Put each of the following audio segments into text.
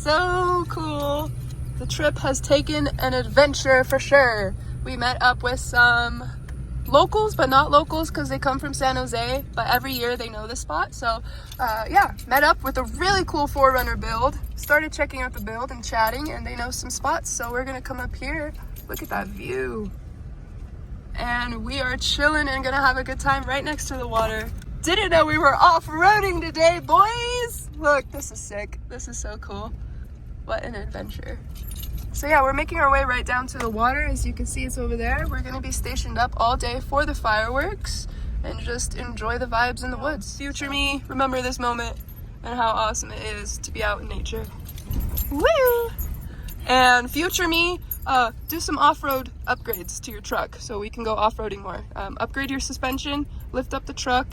so cool. The trip has taken an adventure for sure. We met up with some locals, but not locals because they come from San Jose, but every year they know the spot. So yeah, met up with a really cool 4Runner build, started checking out the build and chatting, and they know some spots. So we're gonna come up here, look at that view. And we are chilling and gonna have a good time right next to the water. Didn't know we were off-roading today, boys. Look, this is sick. This is so cool. What an adventure. So yeah, we're making our way right down to the water. As you can see, it's over there. We're gonna be stationed up all day for the fireworks and just enjoy the vibes in the woods. Future me, remember this moment and how awesome it is to be out in nature. Woo! And future me, do some off-road upgrades to your truck so we can go off-roading more. Upgrade your suspension, lift up the truck,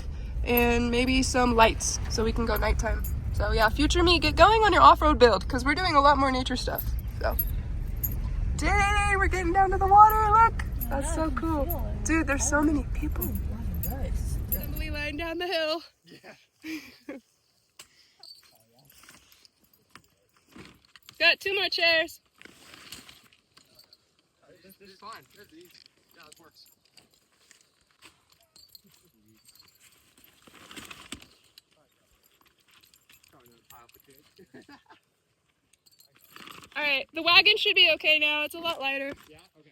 and maybe some lights so we can go nighttime. So yeah, future me, get going on your off-road build because we're doing a lot more nature stuff. So. Dang, we're getting down to the water, look! That's so cool. Dude, there's so many people. Assembly line down the hill. Yeah. Got 2 more chairs. This is fine. This is easy. Yeah, this works. Alright, the wagon should be okay now. It's a lot lighter. Yeah, okay.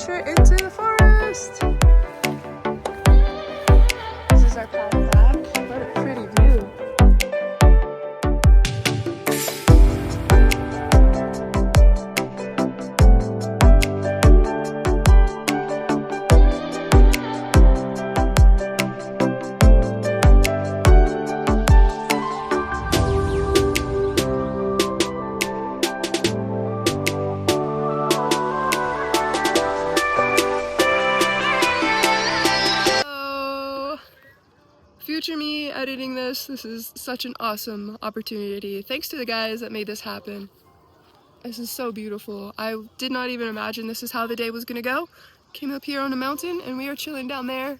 Into the forest. This is our path back. What a pretty view. Future me editing this is such an awesome opportunity. Thanks to the guys that made this happen. This is so beautiful. I did not even imagine this is how the day was gonna go. Came up here on a mountain and we are chilling down there,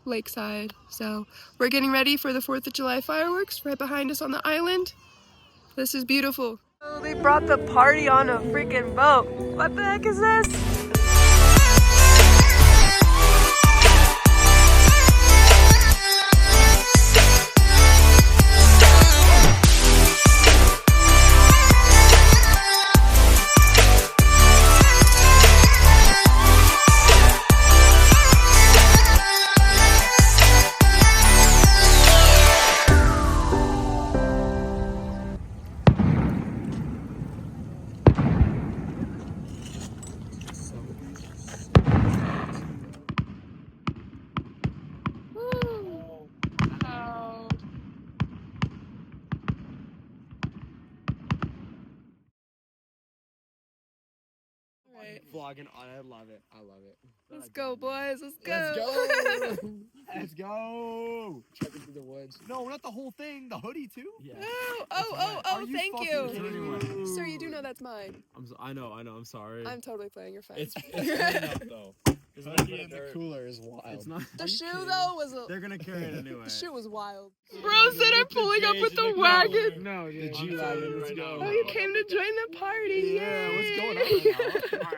lakeside. So we're getting ready for the 4th of July fireworks right behind us on the island. This is beautiful. Oh, they brought the party on a freaking boat. What the heck is this? Vlogging on, I love it. I love it. Let's go, boys. Let's go. Let's go. Let's go. Trekking through the woods. No, not the whole thing. The hoodie too. Yeah. Oh, thank you. Sir, you do know that's mine. I know. I'm sorry. I'm totally playing. You're fine. It's clean up though. The hoodie in the cooler is wild. It's not. The shoe though was a. They're gonna carry it anyway. The shoe was wild. Bros that are pulling up with the wagon. No, the G wagon. Let's go. Oh, you came to join the party. Yeah. Yay. What's going on?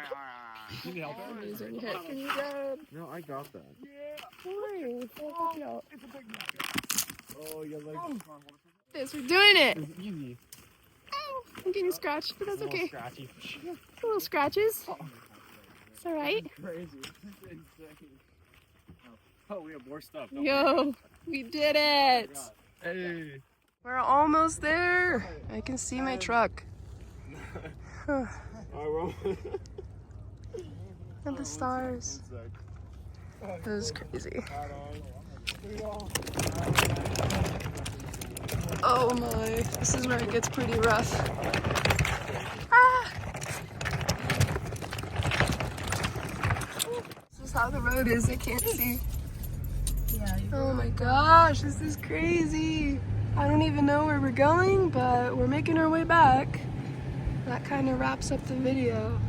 Can you help it? Can you grab? No, I got that. Yeah. It's a big bag. Oh, you like this? We're doing it. It's easy. I'm getting scratched, but that's okay. Scratchy. Little scratches. It's alright. Crazy. This is insane. Oh, we have more stuff. Don't Yo, we did it. Hey. We're almost there. I can see my truck. Alright, well. And the stars. That was crazy. Oh my, this is where it gets pretty rough. Ah! This is how the road is, I can't see. Oh my gosh, this is crazy. I don't even know where we're going, but we're making our way back. That kind of wraps up the video.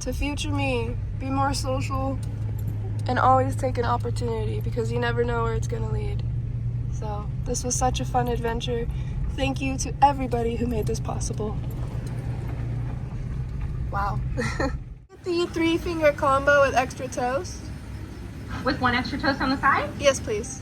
To future me, be more social and always take an opportunity because you never know where it's going to lead. So this was such a fun adventure. Thank you to everybody who made this possible. Wow. The 3-finger combo with extra toast. With one extra toast on the side? Yes, please.